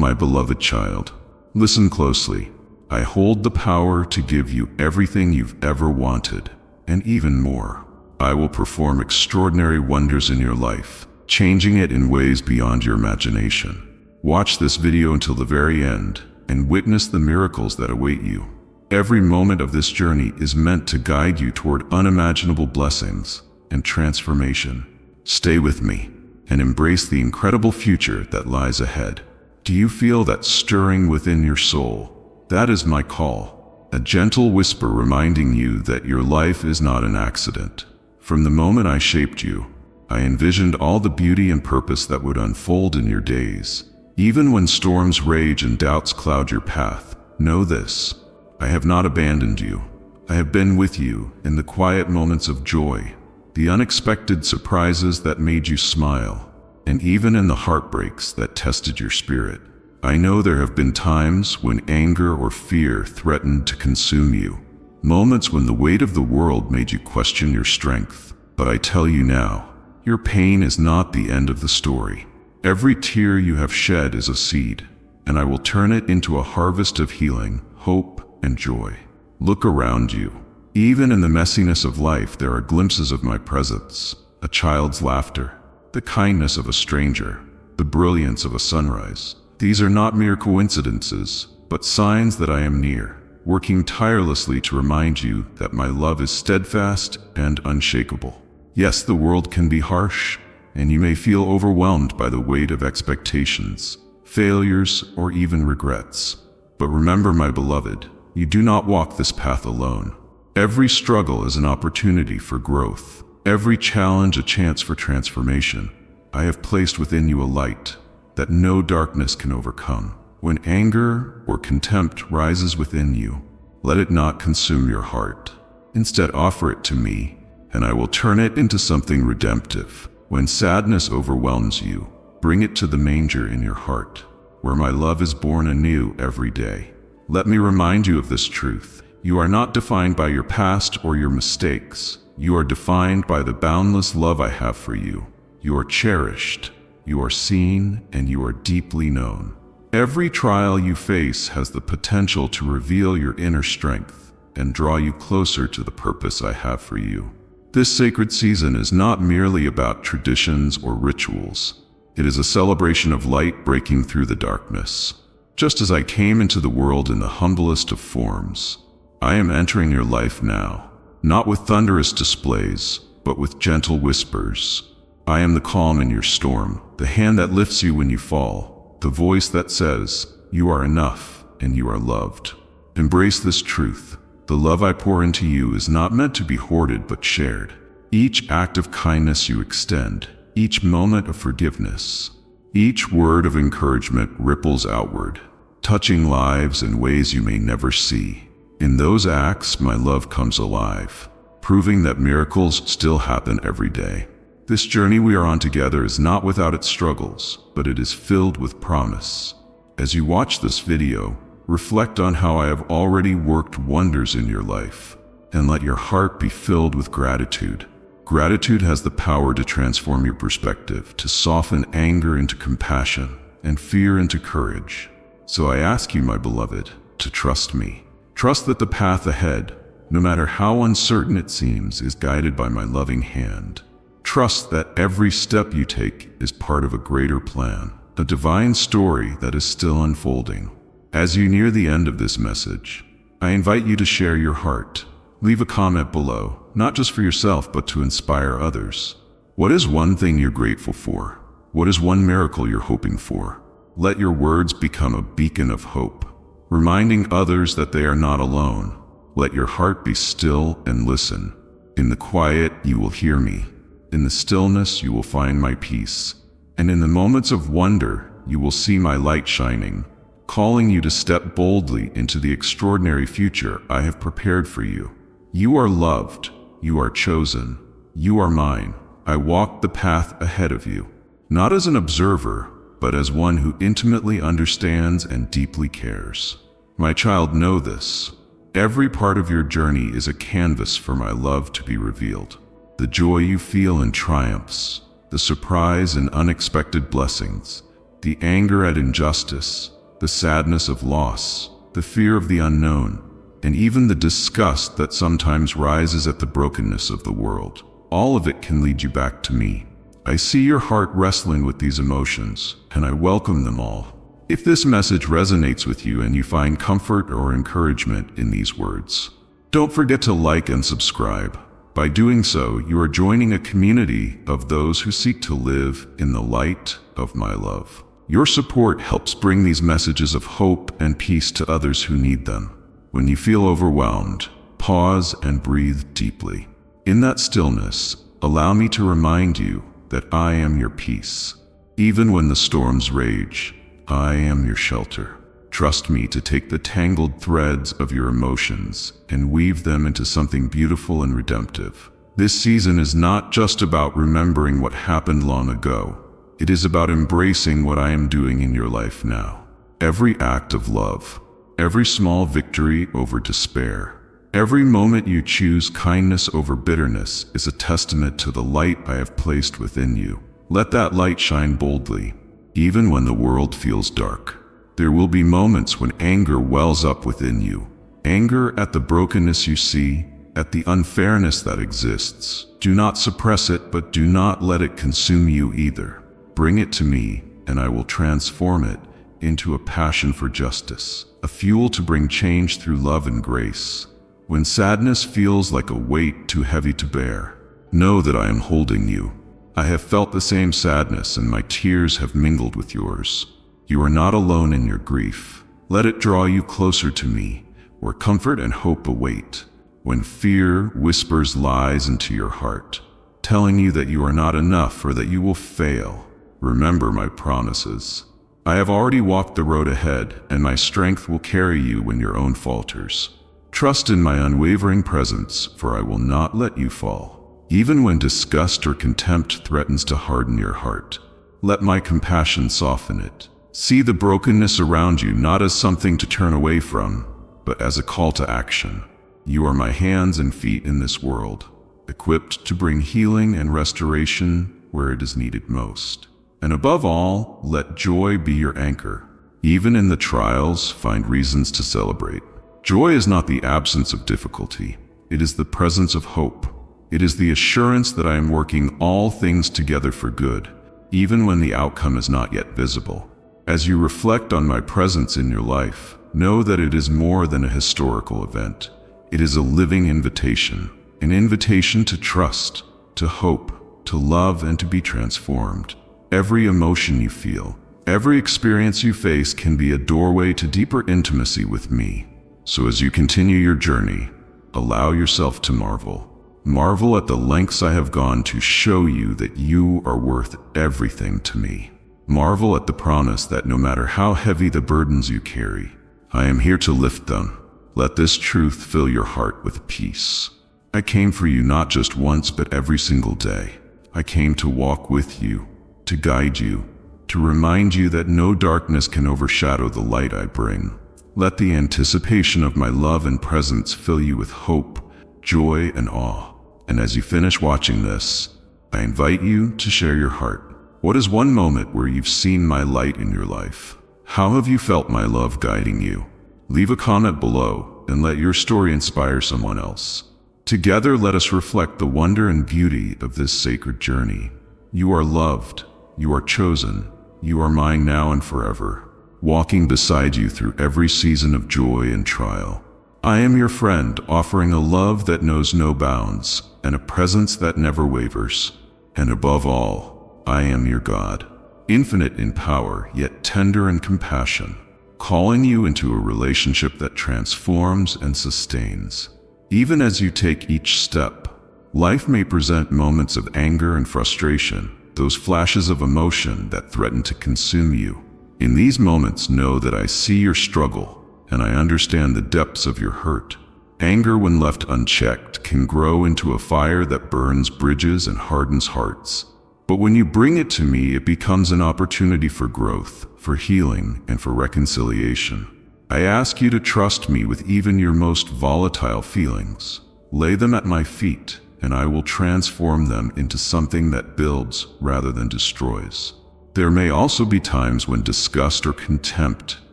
My beloved child, listen closely. I hold the power to give you everything you've ever wanted, and even more. I will perform extraordinary wonders in your life, changing it in ways beyond your imagination. Watch this video until the very end and witness the miracles that await you. Every moment of this journey is meant to guide you toward unimaginable blessings and transformation. Stay with me and embrace the incredible future that lies ahead. Do you feel that stirring within your soul? That is my call, a gentle whisper reminding you that your life is not an accident. From the moment I shaped you, I envisioned all the beauty and purpose that would unfold in your days. Even when storms rage and doubts cloud your path, know this: I have not abandoned you. I have been with you in the quiet moments of joy, the unexpected surprises that made you smile, and even in the heartbreaks that tested your spirit. I know there have been times when anger or fear threatened to consume you, moments when the weight of the world made you question your strength. But I tell you now, your pain is not the end of the story. Every tear you have shed is a seed, and I will turn it into a harvest of healing, hope, and joy. Look around you. Even in the messiness of life, there are glimpses of my presence: a child's laughter, the kindness of a stranger, the brilliance of a sunrise. These are not mere coincidences, but signs that I am near, working tirelessly to remind you that my love is steadfast and unshakable. Yes, the world can be harsh, and you may feel overwhelmed by the weight of expectations, failures, or even regrets. But remember, my beloved, you do not walk this path alone. Every struggle is an opportunity for growth, every challenge a chance for transformation. I have placed within you a light that no darkness can overcome. When anger or contempt rises within you, let it not consume your heart. Instead, offer it to me, and I will turn it into something redemptive. When sadness overwhelms you, bring it to the manger in your heart, where my love is born anew every day. Let me remind you of this truth: you are not defined by your past or your mistakes. You are defined by the boundless love I have for you. You are cherished, you are seen, and you are deeply known. Every trial you face has the potential to reveal your inner strength and draw you closer to the purpose I have for you. This sacred season is not merely about traditions or rituals. It is a celebration of light breaking through the darkness. Just as I came into the world in the humblest of forms, I am entering your life now, not with thunderous displays, but with gentle whispers. I am the calm in your storm, the hand that lifts you when you fall, the voice that says, "You are enough and you are loved." Embrace this truth. The love I pour into you is not meant to be hoarded but shared. Each act of kindness you extend, each moment of forgiveness, each word of encouragement ripples outward, touching lives in ways you may never see. In those acts, my love comes alive, proving that miracles still happen every day. This journey we are on together is not without its struggles, but it is filled with promise. As you watch this video, reflect on how I have already worked wonders in your life, and let your heart be filled with gratitude. Gratitude has the power to transform your perspective, to soften anger into compassion, and fear into courage. So I ask you, my beloved, to trust me. Trust that the path ahead, no matter how uncertain it seems, is guided by my loving hand. Trust that every step you take is part of a greater plan, a divine story that is still unfolding. As you near the end of this message, I invite you to share your heart. Leave a comment below, not just for yourself, but to inspire others. What is one thing you're grateful for? What is one miracle you're hoping for? Let your words become a beacon of hope, reminding others that they are not alone. Let your heart be still and listen. In the quiet, you will hear me. In the stillness, you will find my peace. And in the moments of wonder, you will see my light shining, calling you to step boldly into the extraordinary future I have prepared for you. You are loved. You are chosen. You are mine. I walk the path ahead of you, not as an observer, but as one who intimately understands and deeply cares. My child, know this. Every part of your journey is a canvas for my love to be revealed. The joy you feel in triumphs, the surprise and unexpected blessings, the anger at injustice, the sadness of loss, the fear of the unknown, and even the disgust that sometimes rises at the brokenness of the world. All of it can lead you back to me. I see your heart wrestling with these emotions, and I welcome them all. If this message resonates with you and you find comfort or encouragement in these words, don't forget to like and subscribe. By doing so, you are joining a community of those who seek to live in the light of my love. Your support helps bring these messages of hope and peace to others who need them. When you feel overwhelmed, pause and breathe deeply. In that stillness, allow me to remind you that I am your peace. Even when the storms rage, I am your shelter. Trust me to take the tangled threads of your emotions and weave them into something beautiful and redemptive. This season is not just about remembering what happened long ago. It is about embracing what I am doing in your life now. Every act of love, every small victory over despair, every moment you choose kindness over bitterness is a testament to the light I have placed within you. Let that light shine boldly, even when the world feels dark. There will be moments when anger wells up within you. Anger at the brokenness you see, at the unfairness that exists. Do not suppress it, but do not let it consume you either. Bring it to me, and I will transform it into a passion for justice, a fuel to bring change through love and grace. When sadness feels like a weight too heavy to bear, know that I am holding you. I have felt the same sadness, and my tears have mingled with yours. You are not alone in your grief. Let it draw you closer to me, where comfort and hope await. When fear whispers lies into your heart, telling you that you are not enough or that you will fail, remember my promises. I have already walked the road ahead, and my strength will carry you when your own falters. Trust in my unwavering presence, for I will not let you fall. Even when disgust or contempt threatens to harden your heart, let my compassion soften it. See the brokenness around you not as something to turn away from, but as a call to action. You are my hands and feet in this world, equipped to bring healing and restoration where it is needed most. And above all, let joy be your anchor. Even in the trials, find reasons to celebrate. Joy is not the absence of difficulty. It is the presence of hope. It is the assurance that I am working all things together for good, even when the outcome is not yet visible. As you reflect on my presence in your life, know that it is more than a historical event. It is a living invitation, an invitation to trust, to hope, to love, and to be transformed. Every emotion you feel, every experience you face can be a doorway to deeper intimacy with me. So as you continue your journey, allow yourself to marvel. Marvel at the lengths I have gone to show you that you are worth everything to me. Marvel at the promise that no matter how heavy the burdens you carry, I am here to lift them. Let this truth fill your heart with peace. I came for you not just once, but every single day. I came to walk with you, to guide you, to remind you that no darkness can overshadow the light I bring. Let the anticipation of my love and presence fill you with hope, joy, and awe. And as you finish watching this, I invite you to share your heart. What is one moment where you've seen my light in your life? How have you felt my love guiding you? Leave a comment below and let your story inspire someone else. Together, let us reflect the wonder and beauty of this sacred journey. You are loved. You are chosen. You are mine now and forever, walking beside you through every season of joy and trial. I am your friend, offering a love that knows no bounds and a presence that never wavers. And above all, I am your God, infinite in power, yet tender in compassion, calling you into a relationship that transforms and sustains. Even as you take each step, life may present moments of anger and frustration, those flashes of emotion that threaten to consume you. In these moments, know that I see your struggle, and I understand the depths of your hurt. Anger, when left unchecked, can grow into a fire that burns bridges and hardens hearts. But when you bring it to me, it becomes an opportunity for growth, for healing, and for reconciliation. I ask you to trust me with even your most volatile feelings. Lay them at my feet, and I will transform them into something that builds rather than destroys. There may also be times when disgust or contempt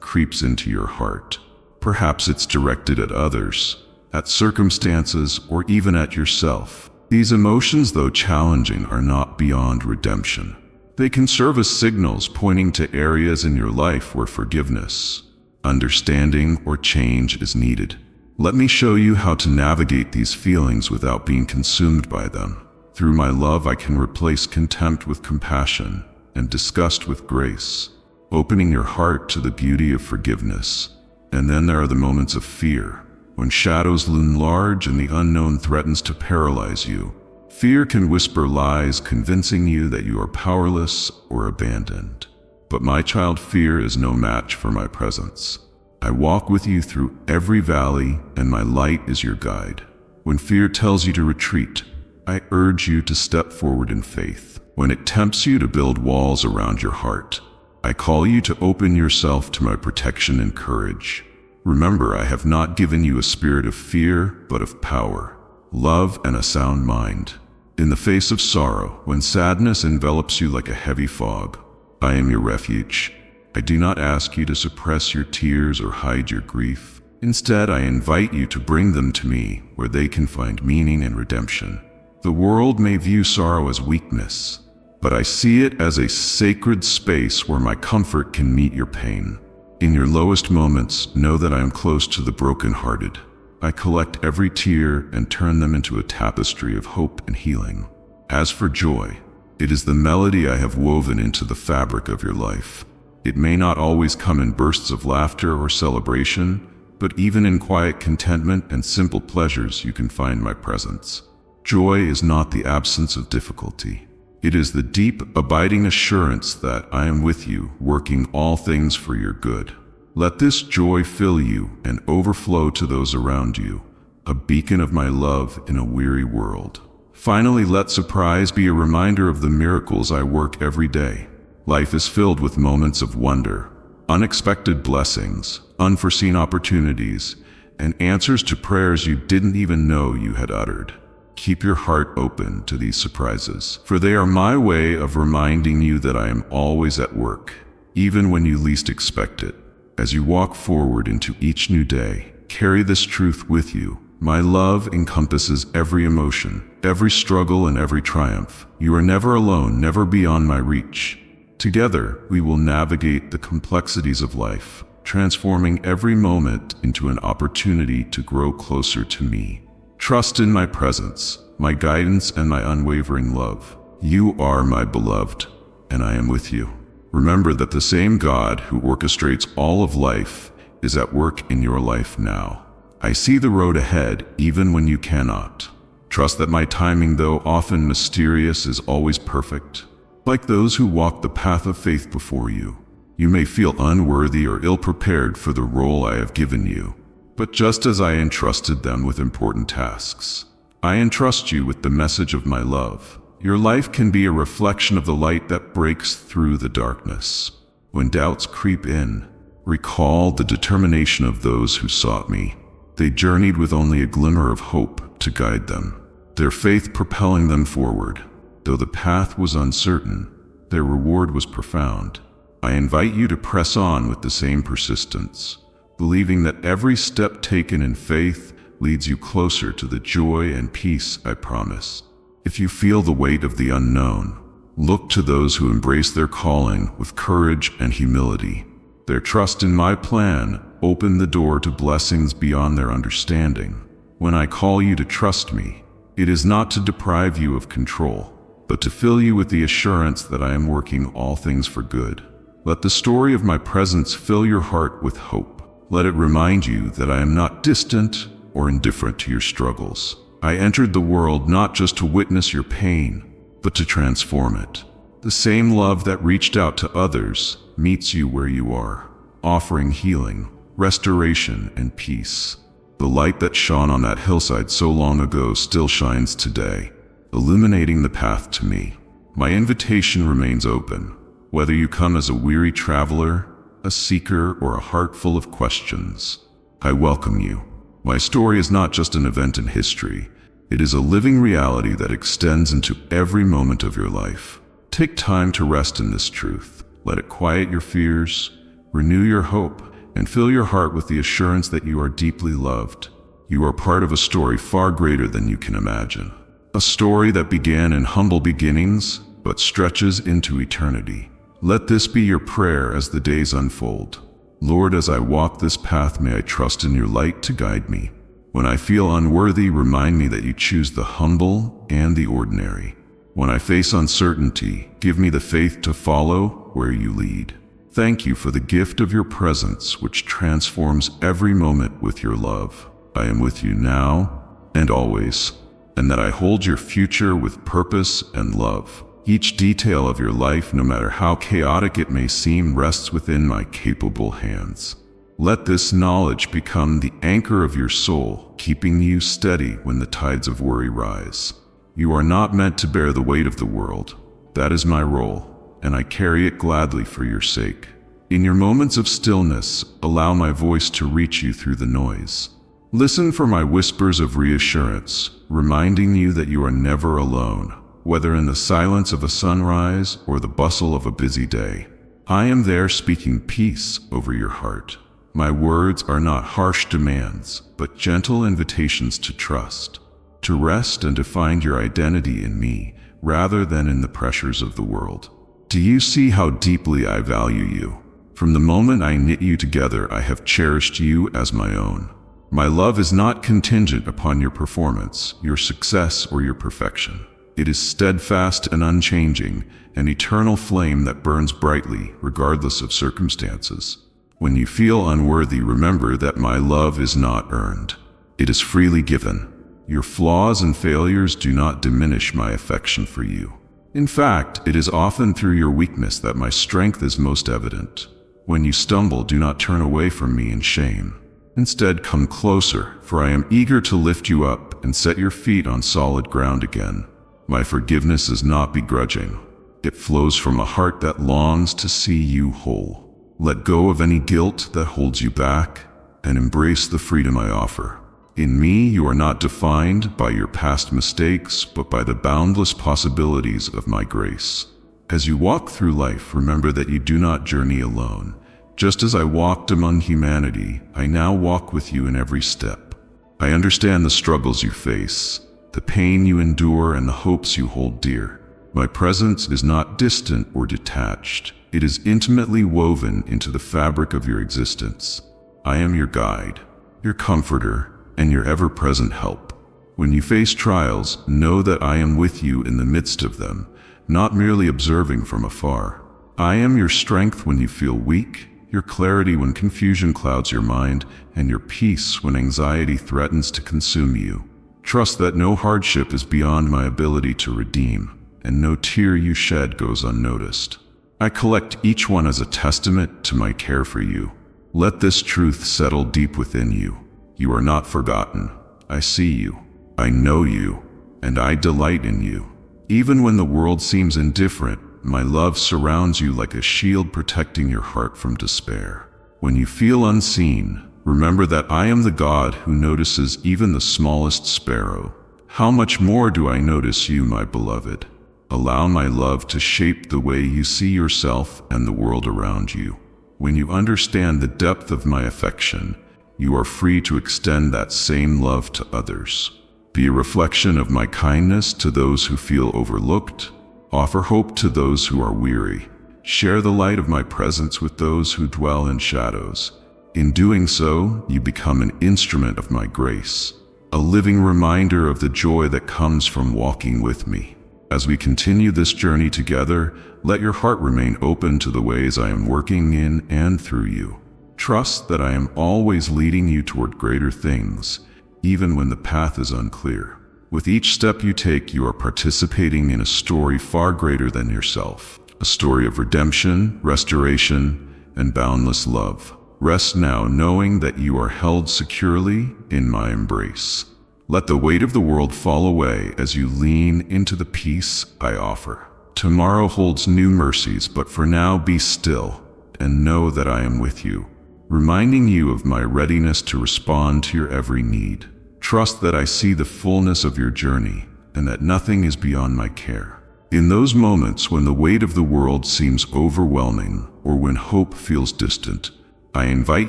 creeps into your heart. Perhaps it's directed at others, at circumstances, or even at yourself. These emotions, though challenging, are not beyond redemption. They can serve as signals pointing to areas in your life where forgiveness, understanding, or change is needed. Let me show you how to navigate these feelings without being consumed by them. Through my love, I can replace contempt with compassion and disgust with grace, opening your heart to the beauty of forgiveness. And then there are the moments of fear, when shadows loom large and the unknown threatens to paralyze you. Fear can whisper lies, convincing you that you are powerless or abandoned. But my child, fear is no match for my presence. I walk with you through every valley, and my light is your guide. When fear tells you to retreat, I urge you to step forward in faith. When it tempts you to build walls around your heart, I call you to open yourself to my protection and courage. Remember, I have not given you a spirit of fear, but of power, love, and a sound mind. In the face of sorrow, when sadness envelops you like a heavy fog, I am your refuge. I do not ask you to suppress your tears or hide your grief. Instead, I invite you to bring them to me, where they can find meaning and redemption. The world may view sorrow as weakness, but I see it as a sacred space where my comfort can meet your pain. In your lowest moments, know that I am close to the brokenhearted. I collect every tear and turn them into a tapestry of hope and healing. As for joy, it is the melody I have woven into the fabric of your life. It may not always come in bursts of laughter or celebration, but even in quiet contentment and simple pleasures you can find my presence. Joy is not the absence of difficulty. It is the deep, abiding assurance that I am with you, working all things for your good. Let this joy fill you and overflow to those around you, a beacon of my love in a weary world. Finally, let surprise be a reminder of the miracles I work every day. Life is filled with moments of wonder, unexpected blessings, unforeseen opportunities, and answers to prayers you didn't even know you had uttered. Keep your heart open to these surprises, for they are my way of reminding you that I am always at work, even when you least expect it. As you walk forward into each new day, carry this truth with you. My love encompasses every emotion, every struggle, and every triumph. You are never alone, never beyond my reach. Together, we will navigate the complexities of life, transforming every moment into an opportunity to grow closer to me. Trust in my presence, my guidance, and my unwavering love. You are my beloved, and I am with you. Remember that the same God who orchestrates all of life is at work in your life now. I see the road ahead even when you cannot. Trust that my timing, though often mysterious, is always perfect. Like those who walk the path of faith before you, you may feel unworthy or ill-prepared for the role I have given you. But just as I entrusted them with important tasks, I entrust you with the message of my love. Your life can be a reflection of the light that breaks through the darkness. When doubts creep in, recall the determination of those who sought me. They journeyed with only a glimmer of hope to guide them, their faith propelling them forward. Though the path was uncertain, their reward was profound. I invite you to press on with the same persistence, believing that every step taken in faith leads you closer to the joy and peace I promise. If you feel the weight of the unknown, look to those who embrace their calling with courage and humility. Their trust in my plan opened the door to blessings beyond their understanding. When I call you to trust me, it is not to deprive you of control, but to fill you with the assurance that I am working all things for good. Let the story of my presence fill your heart with hope. Let it remind you that I am not distant or indifferent to your struggles. I entered the world not just to witness your pain, but to transform it. The same love that reached out to others meets you where you are, offering healing, restoration, and peace. The light that shone on that hillside so long ago still shines today, illuminating the path to me. My invitation remains open, whether you come as a weary traveler, a seeker, or a heart full of questions. I welcome you. My story is not just an event in history. It is a living reality that extends into every moment of your life. Take time to rest in this truth. Let it quiet your fears, renew your hope, and fill your heart with the assurance that you are deeply loved. You are part of a story far greater than you can imagine. A story that began in humble beginnings, but stretches into eternity. Let this be your prayer as the days unfold. Lord, as I walk this path, may I trust in your light to guide me. When I feel unworthy, remind me that you choose the humble and the ordinary. When I face uncertainty, give me the faith to follow where you lead. Thank you for the gift of your presence, which transforms every moment with your love. I am with you now and always, and that I hold your future with purpose and love. Each detail of your life, no matter how chaotic it may seem, rests within my capable hands. Let this knowledge become the anchor of your soul, keeping you steady when the tides of worry rise. You are not meant to bear the weight of the world. That is my role, and I carry it gladly for your sake. In your moments of stillness, allow my voice to reach you through the noise. Listen for my whispers of reassurance, reminding you that you are never alone, whether in the silence of a sunrise or the bustle of a busy day. I am there speaking peace over your heart. My words are not harsh demands, but gentle invitations to trust, to rest and to find your identity in me, rather than in the pressures of the world. Do you see how deeply I value you? From the moment I knit you together, I have cherished you as my own. My love is not contingent upon your performance, your success, or your perfection. It is steadfast and unchanging, an eternal flame that burns brightly, regardless of circumstances. When you feel unworthy, remember that my love is not earned. It is freely given. Your flaws and failures do not diminish my affection for you. In fact, it is often through your weakness that my strength is most evident. When you stumble, do not turn away from me in shame. Instead, come closer, for I am eager to lift you up and set your feet on solid ground again. My forgiveness is not begrudging. It flows from a heart that longs to see you whole. Let go of any guilt that holds you back and embrace the freedom I offer. In me, you are not defined by your past mistakes, but by the boundless possibilities of my grace. As you walk through life, remember that you do not journey alone. Just as I walked among humanity, I now walk with you in every step. I understand the struggles you face, the pain you endure, and the hopes you hold dear. My presence is not distant or detached. It is intimately woven into the fabric of your existence. I am your guide, your comforter, and your ever-present help. When you face trials, know that I am with you in the midst of them, not merely observing from afar. I am your strength when you feel weak, your clarity when confusion clouds your mind, and your peace when anxiety threatens to consume you. Trust that no hardship is beyond my ability to redeem, and no tear you shed goes unnoticed. I collect each one as a testament to my care for you. Let this truth settle deep within you. You are not forgotten. I see you. I know you. And I delight in you. Even when the world seems indifferent, my love surrounds you like a shield, protecting your heart from despair. When you feel unseen, remember that I am the God who notices even the smallest sparrow. How much more do I notice you, my beloved? Allow my love to shape the way you see yourself and the world around you. When you understand the depth of my affection, you are free to extend that same love to others. Be a reflection of my kindness to those who feel overlooked. Offer hope to those who are weary. Share the light of my presence with those who dwell in shadows. In doing so, you become an instrument of my grace, a living reminder of the joy that comes from walking with me. As we continue this journey together, let your heart remain open to the ways I am working in and through you. Trust that I am always leading you toward greater things, even when the path is unclear. With each step you take, you are participating in a story far greater than yourself, a story of redemption, restoration, and boundless love. Rest now, knowing that you are held securely in my embrace. Let the weight of the world fall away as you lean into the peace I offer. Tomorrow holds new mercies, but for now be still and know that I am with you, reminding you of my readiness to respond to your every need. Trust that I see the fullness of your journey and that nothing is beyond my care. In those moments when the weight of the world seems overwhelming or when hope feels distant, I invite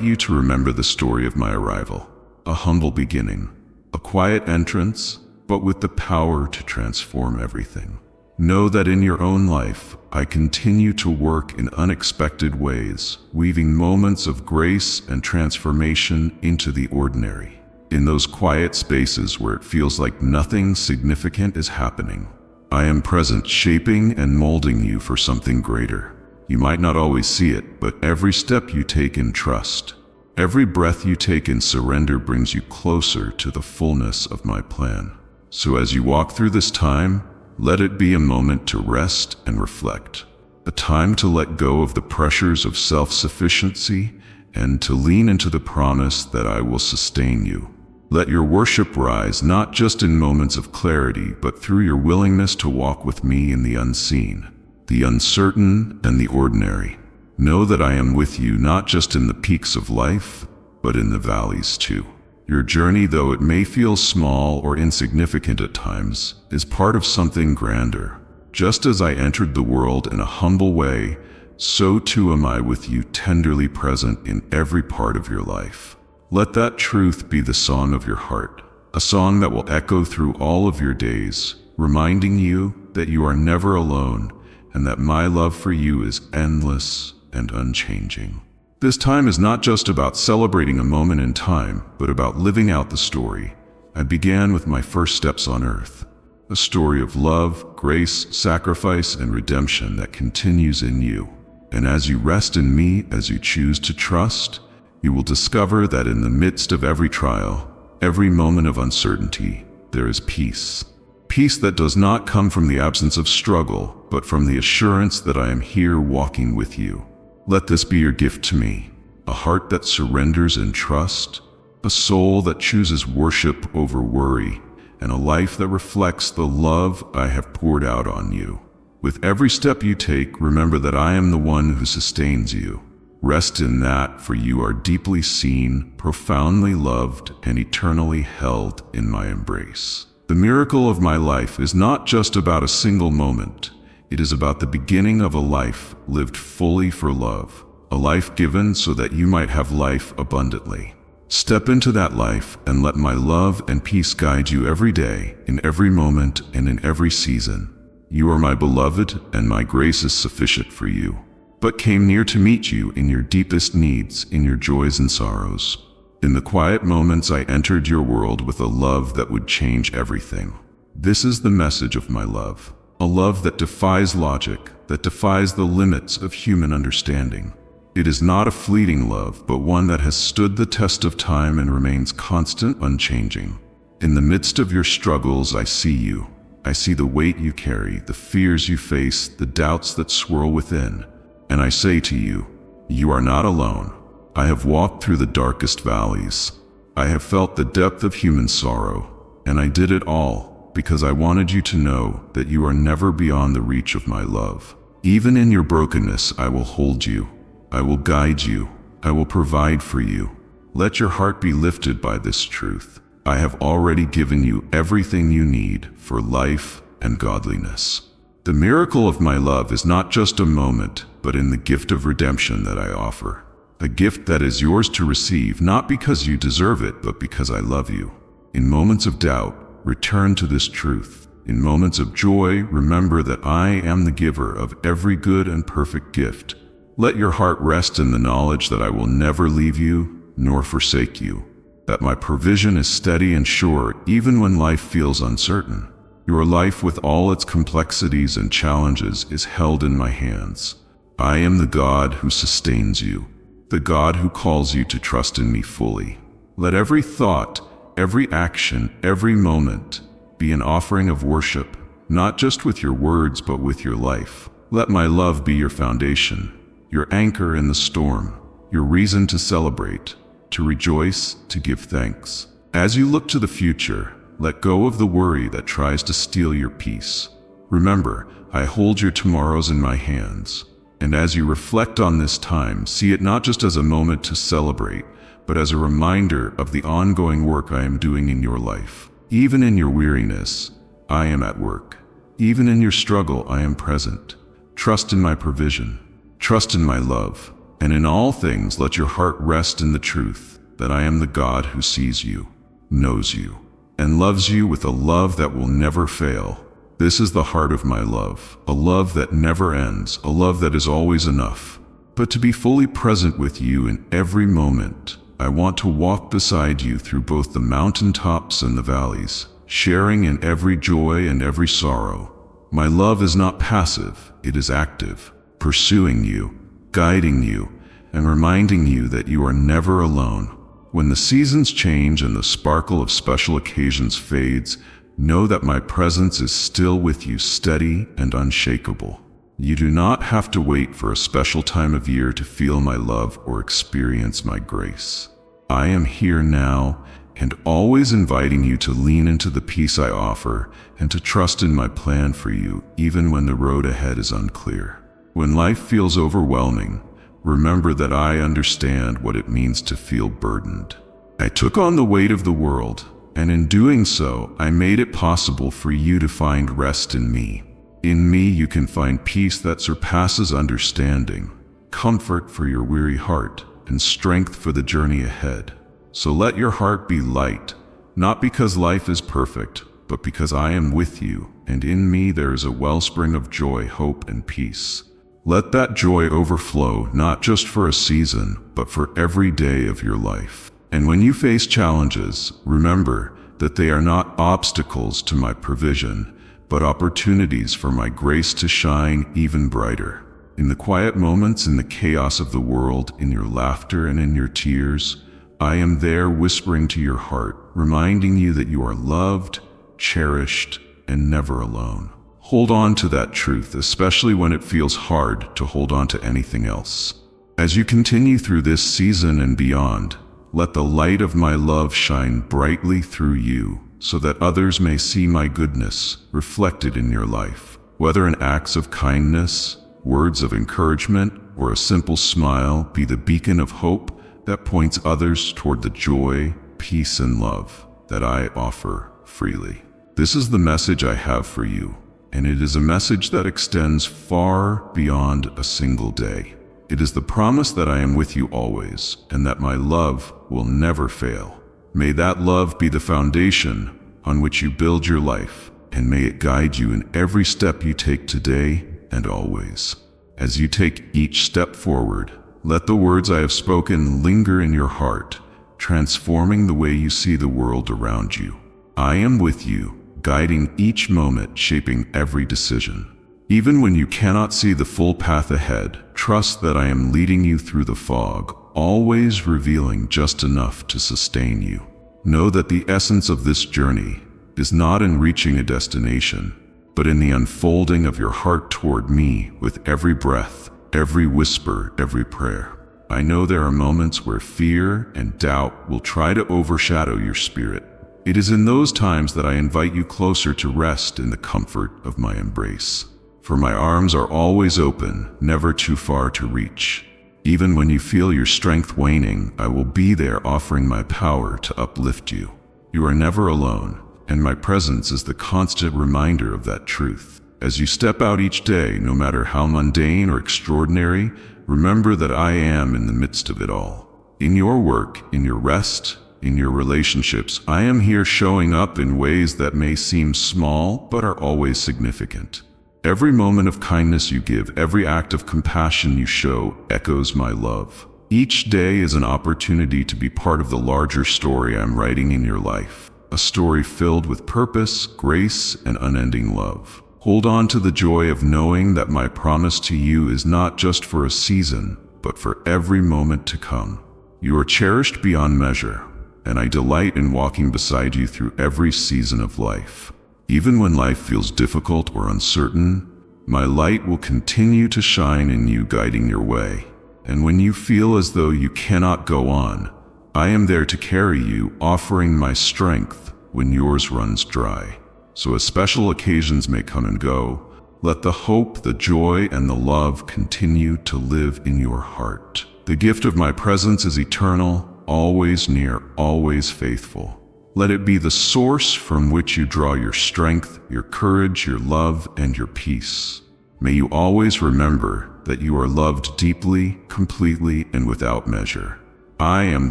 you to remember the story of my arrival. A humble beginning, a quiet entrance, but with the power to transform everything. Know that in your own life, I continue to work in unexpected ways, weaving moments of grace and transformation into the ordinary. In those quiet spaces where it feels like nothing significant is happening, I am present, shaping and molding you for something greater. You might not always see it, but every step you take in trust, every breath you take in surrender brings you closer to the fullness of my plan. So as you walk through this time, let it be a moment to rest and reflect, a time to let go of the pressures of self-sufficiency and to lean into the promise that I will sustain you. Let your worship rise not just in moments of clarity, but through your willingness to walk with me in the unseen, the uncertain, and the ordinary. Know that I am with you not just in the peaks of life, but in the valleys too. Your journey, though it may feel small or insignificant at times, is part of something grander. Just as I entered the world in a humble way, so too am I with you, tenderly present in every part of your life. Let that truth be the song of your heart, a song that will echo through all of your days, reminding you that you are never alone and that my love for you is endless and unchanging. This time is not just about celebrating a moment in time, but about living out the story I began with my first steps on earth. A story of love, grace, sacrifice, and redemption that continues in you. And as you rest in me, as you choose to trust, you will discover that in the midst of every trial, every moment of uncertainty, there is peace. Peace that does not come from the absence of struggle, but from the assurance that I am here walking with you. Let this be your gift to me, a heart that surrenders in trust, a soul that chooses worship over worry, and a life that reflects the love I have poured out on you. With every step you take, remember that I am the one who sustains you. Rest in that, for you are deeply seen, profoundly loved, and eternally held in my embrace. The miracle of my life is not just about a single moment. It is about the beginning of a life lived fully for love, a life given so that you might have life abundantly. Step into that life and let my love and peace guide you every day, in every moment, and in every season. You are my beloved, and my grace is sufficient for you, but came near to meet you in your deepest needs, in your joys and sorrows. In the quiet moments, I entered your world with a love that would change everything. This is the message of my love, a love that defies logic, that defies the limits of human understanding. It is not a fleeting love, but one that has stood the test of time and remains constant, unchanging. In the midst of your struggles, I see you. I see the weight you carry, the fears you face, the doubts that swirl within. And I say to you, you are not alone. I have walked through the darkest valleys. I have felt the depth of human sorrow, and I did it all because I wanted you to know that you are never beyond the reach of my love. Even in your brokenness, I will hold you. I will guide you. I will provide for you. Let your heart be lifted by this truth. I have already given you everything you need for life and godliness. The miracle of my love is not just a moment, but in the gift of redemption that I offer. A gift that is yours to receive, not because you deserve it, but because I love you. In moments of doubt, return to this truth. In moments of joy, remember that I am the giver of every good and perfect gift. Let your heart rest in the knowledge that I will never leave you nor forsake you, that my provision is steady and sure even when life feels uncertain. Your life, with all its complexities and challenges, is held in my hands. I am the God who sustains you, the God who calls you to trust in me fully. Let every thought, every action, every moment be an offering of worship, not just with your words, but with your life. Let my love be your foundation, your anchor in the storm, your reason to celebrate, to rejoice, to give thanks. As you look to the future, let go of the worry that tries to steal your peace. Remember, I hold your tomorrows in my hands. And as you reflect on this time, see it not just as a moment to celebrate, but as a reminder of the ongoing work I am doing in your life. Even in your weariness, I am at work. Even in your struggle, I am present. Trust in my provision. Trust in my love. And in all things, let your heart rest in the truth that I am the God who sees you, knows you, and loves you with a love that will never fail. This is the heart of my love, a love that never ends, a love that is always enough. But to be fully present with you in every moment, I want to walk beside you through both the mountaintops and the valleys, sharing in every joy and every sorrow. My love is not passive, it is active, pursuing you, guiding you, and reminding you that you are never alone. When the seasons change and the sparkle of special occasions fades, know that my presence is still with you, steady and unshakable. You do not have to wait for a special time of year to feel my love or experience my grace. I am here now and always inviting you to lean into the peace I offer and to trust in my plan for you, even when the road ahead is unclear. When life feels overwhelming, remember that I understand what it means to feel burdened. I took on the weight of the world, and in doing so, I made it possible for you to find rest in me. In me, you can find peace that surpasses understanding, comfort for your weary heart, and strength for the journey ahead. So let your heart be light, not because life is perfect, but because I am with you, and in me there is a wellspring of joy, hope, and peace. Let that joy overflow, not just for a season, but for every day of your life. And when you face challenges, remember that they are not obstacles to my provision, but opportunities for my grace to shine even brighter. In the quiet moments, in the chaos of the world, in your laughter and in your tears, I am there whispering to your heart, reminding you that you are loved, cherished, and never alone. Hold on to that truth, especially when it feels hard to hold on to anything else. As you continue through this season and beyond, let the light of my love shine brightly through you, so that others may see my goodness reflected in your life. Whether in acts of kindness, words of encouragement, or a simple smile, be the beacon of hope that points others toward the joy, peace, and love that I offer freely. This is the message I have for you, and it is a message that extends far beyond a single day. It is the promise that I am with you always, and that my love will never fail. May that love be the foundation on which you build your life, and may it guide you in every step you take today and always. As you take each step forward, let the words I have spoken linger in your heart, transforming the way you see the world around you. I am with you, guiding each moment, shaping every decision. Even when you cannot see the full path ahead, trust that I am leading you through the fog, always revealing just enough to sustain you. Know that the essence of this journey is not in reaching a destination, but in the unfolding of your heart toward me with every breath, every whisper, every prayer. I know there are moments where fear and doubt will try to overshadow your spirit. It is in those times that I invite you closer to rest in the comfort of my embrace. For my arms are always open, never too far to reach. Even when you feel your strength waning, I will be there offering my power to uplift you. You are never alone, and my presence is the constant reminder of that truth. As you step out each day, no matter how mundane or extraordinary, remember that I am in the midst of it all. In your work, in your rest, in your relationships, I am here showing up in ways that may seem small, but are always significant. Every moment of kindness you give, every act of compassion you show, echoes my love. Each day is an opportunity to be part of the larger story I'm writing in your life. A story filled with purpose, grace, and unending love. Hold on to the joy of knowing that my promise to you is not just for a season, but for every moment to come. You are cherished beyond measure, and I delight in walking beside you through every season of life. Even when life feels difficult or uncertain, my light will continue to shine in you, guiding your way. And when you feel as though you cannot go on, I am there to carry you, offering my strength when yours runs dry. So as special occasions may come and go, let the hope, the joy, and the love continue to live in your heart. The gift of my presence is eternal, always near, always faithful. Let it be the source from which you draw your strength, your courage, your love, and your peace. May you always remember that you are loved deeply, completely, and without measure. I am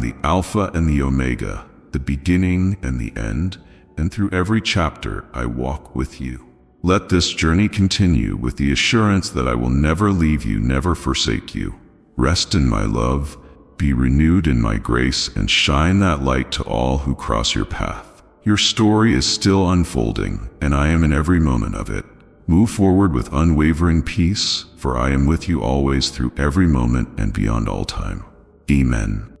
the Alpha and the Omega, the beginning and the end, and through every chapter I walk with you. Let this journey continue with the assurance that I will never leave you, never forsake you. Rest in my love, be renewed in my grace, and shine that light to all who cross your path. Your story is still unfolding, and I am in every moment of it. Move forward with unwavering peace, for I am with you always through every moment and beyond all time. Amen.